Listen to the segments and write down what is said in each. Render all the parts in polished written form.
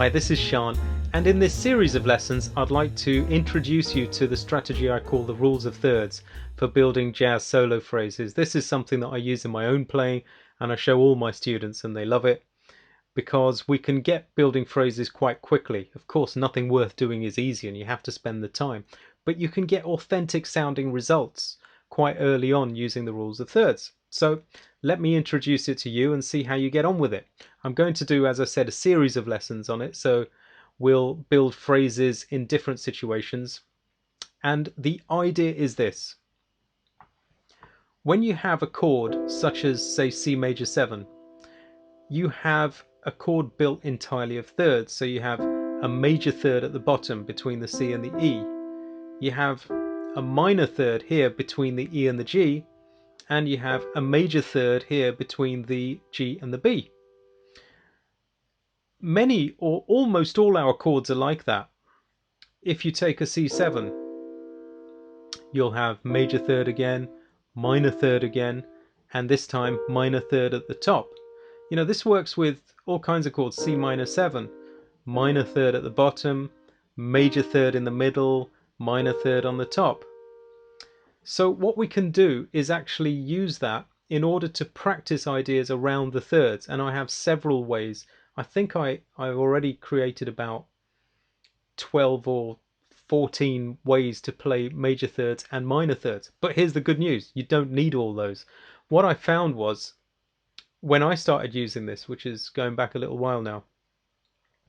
Hi, this is Sean, and in this series of lessons I'd like to introduce you to the strategy I call the rules of thirds for building jazz solo phrases. This is something that I use in my own playing and I show all my students and they love it because we can get building phrases quite quickly. Of course, nothing worth doing is easy and you have to spend the time, but you can get authentic sounding results quite early on using the rules of thirds. So let me introduce it to you and see how you get on with it. I'm going to do, as I said, a series of lessons on it, so we'll build phrases in different situations. And the idea is this. When you have a chord such as, say, C major 7, you have a chord built entirely of thirds. So you have a major third at the bottom between the C and the E. You have a minor third here between the E and the G, and you have a major third here between the G and the B. Many or almost all our chords are like that. If you take a C7, you'll have major third again, minor third again, and this time minor third at the top. You know, this works with all kinds of chords. C minor 7, minor third at the bottom, major third in the middle, minor third on the top. So what we can do is actually use that in order to practice ideas around the thirds, and I have several ways. I think I've already created about 12 or 14 ways to play major thirds and minor thirds. But here's the good news, you don't need all those. What I found was, when I started using this, which is going back a little while now,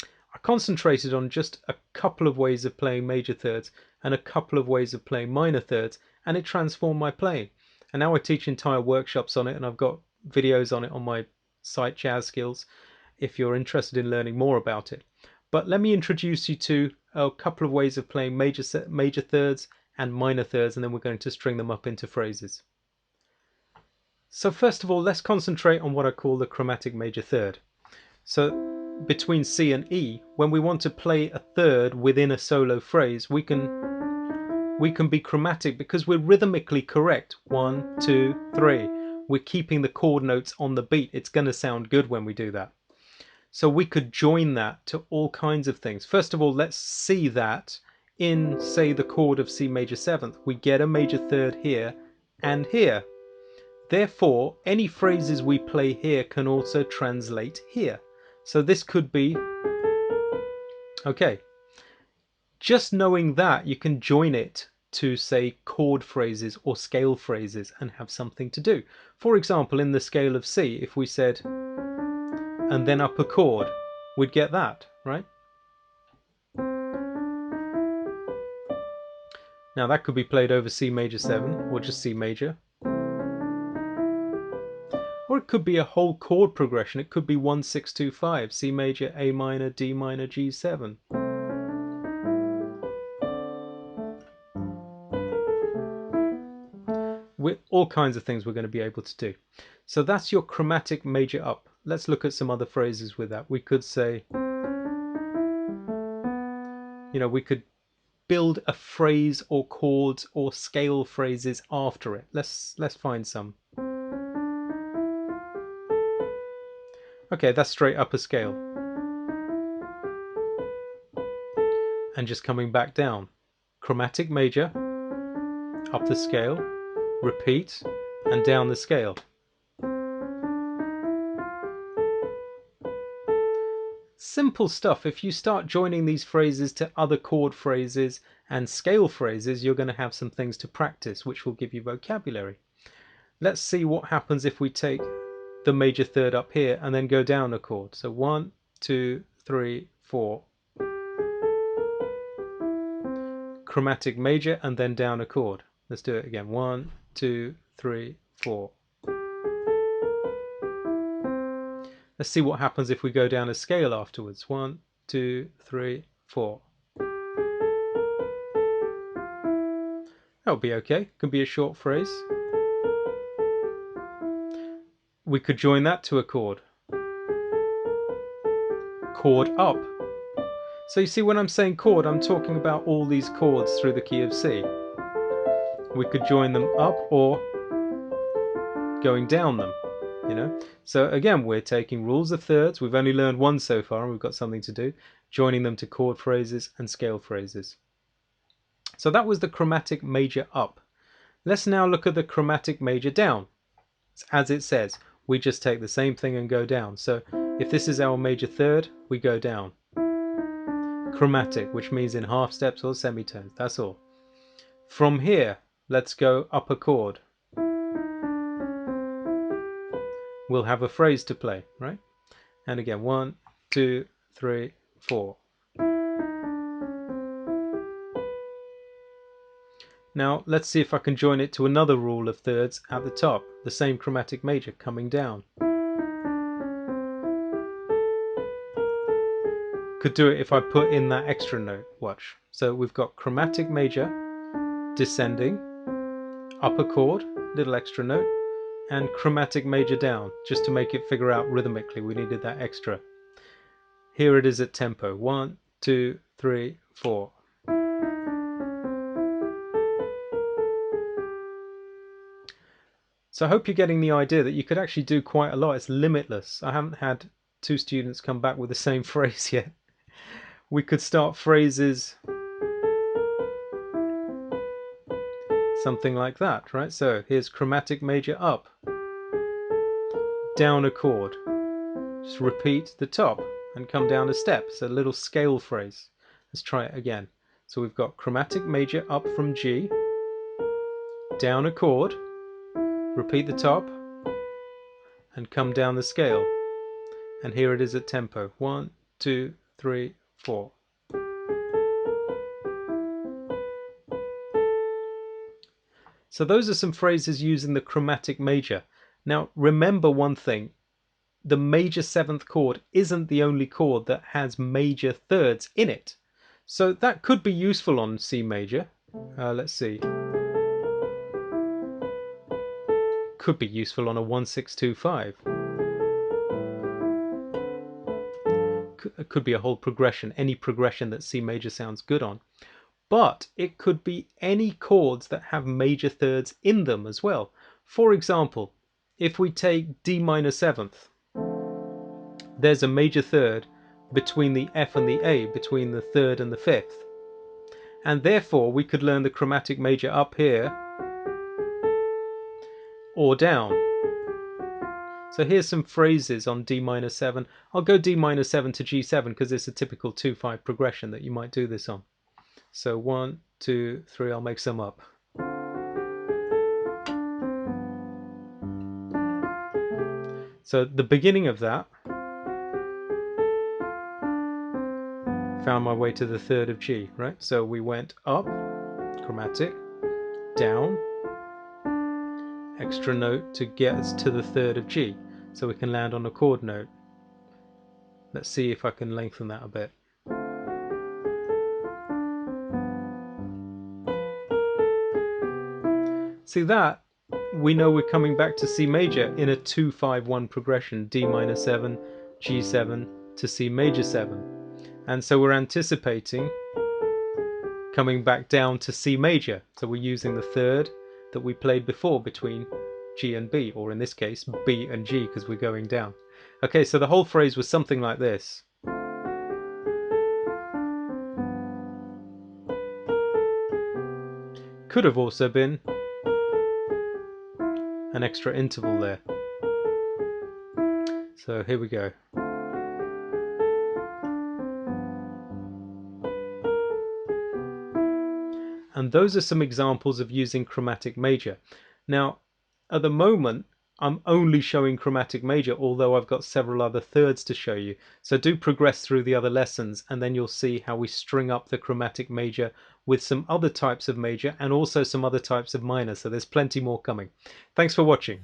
I concentrated on just a couple of ways of playing major thirds and a couple of ways of playing minor thirds, and it transformed my playing. And now I teach entire workshops on it, and I've got videos on it on my site Jazz Skills if you're interested in learning more about it. But let me introduce you to a couple of ways of playing major thirds and minor thirds, and then we're going to string them up into phrases. So first of all, let's concentrate on what I call the chromatic major third. So between C and E, when we want to play a third within a solo phrase, we can be chromatic because we're rhythmically correct. 1, 2, 3. We're keeping the chord notes on the beat. It's going to sound good when we do that. So we could join that to all kinds of things. First of all, let's see that in, say, the chord of C major 7th, we get a major third here and here. Therefore, any phrases we play here can also translate here. So this could be, okay, just knowing that, you can join it to, say, chord phrases or scale phrases and have something to do. For example, in the scale of C, if we said, and then up a chord, we'd get that, right? Now that could be played over C major 7 or just C major. Or it could be a whole chord progression. It could be 1, 6, 2, 5, C major, A minor, D minor, G7. With all kinds of things we're going to be able to do. So that's your chromatic major up. Let's look at some other phrases with that. We could say, you know, we could build a phrase or chords or scale phrases after it. Let's find some. Okay, that's straight up a scale. And just coming back down. Chromatic major, up the scale, repeat, and down the scale. Simple stuff. If you start joining these phrases to other chord phrases and scale phrases, you're going to have some things to practice, which will give you vocabulary. Let's see what happens if we take the major third up here and then go down a chord. So 1, 2, 3, 4. Chromatic major and then down a chord. Let's do it again. 1, 2, 3, 4. Let's see what happens if we go down a scale afterwards. 1, 2, 3, 4. That'll be okay. Can be a short phrase. We could join that to a chord. Chord up. So you see, when I'm saying chord, I'm talking about all these chords through the key of C. We could join them up or going down them. you know. So again, we're taking rules of thirds. We've only learned one so far, and we've got something to do, joining them to chord phrases and scale phrases. So that was the chromatic major up. Let's now look at the chromatic major down. As it says, we just take the same thing and go down. So if this is our major third, we go down. Chromatic, which means in half steps or semitones, that's all. From here, let's go up a chord. We'll have a phrase to play, right? And again, 1, 2, 3, 4. Now let's see if I can join it to another rule of thirds at the top, the same chromatic major coming down. Could do it if I put in that extra note, watch. So we've got chromatic major, descending, up a chord, little extra note, and chromatic major down, just to make it figure out rhythmically, we needed that extra. Here it is at tempo, 1, 2, 3, 4. So I hope you're getting the idea that you could actually do quite a lot. It's limitless. I haven't had 2 students come back with the same phrase yet. We could start phrases something like that, right? So here's chromatic major up, down a chord. Just repeat the top and come down a step. So a little scale phrase. Let's try it again. So we've got chromatic major up from G, down a chord, repeat the top, and come down the scale. And here it is at tempo, 1, 2, 3, 4. So those are some phrases using the chromatic major. Now remember one thing, the major 7th chord isn't the only chord that has major thirds in it. So that could be useful on C major. Let's see. Could be useful on a 1-6-2-5. Could be a whole progression, any progression that C major sounds good on. But it could be any chords that have major thirds in them as well. For example, if we take D minor 7th, there's a major third between the F and the A, between the 3rd and the 5th. And therefore we could learn the chromatic major up here or down. So here's some phrases on D minor 7. I'll go D minor 7 to G7 because it's a typical 2-5 progression that you might do this on. So 1, 2, 3, I'll make some up. So the beginning of that, found my way to the 3rd of G, right? So we went up, chromatic, down, extra note to get us to the 3rd of G, so we can land on a chord note. Let's see if I can lengthen that a bit. See that? We know we're coming back to C major in a 2-5-1 progression, D minor 7, G7 to C major 7. And so we're anticipating coming back down to C major. So we're using the 3rd that we played before between G and B, or in this case B and G because we're going down. Okay, so the whole phrase was something like this. Could have also been an extra interval there. So here we go. And those are some examples of using chromatic major. Now, at the moment, I'm only showing chromatic major, although I've got several other thirds to show you. So do progress through the other lessons, and then you'll see how we string up the chromatic major with some other types of major and also some other types of minor. So there's plenty more coming. Thanks for watching.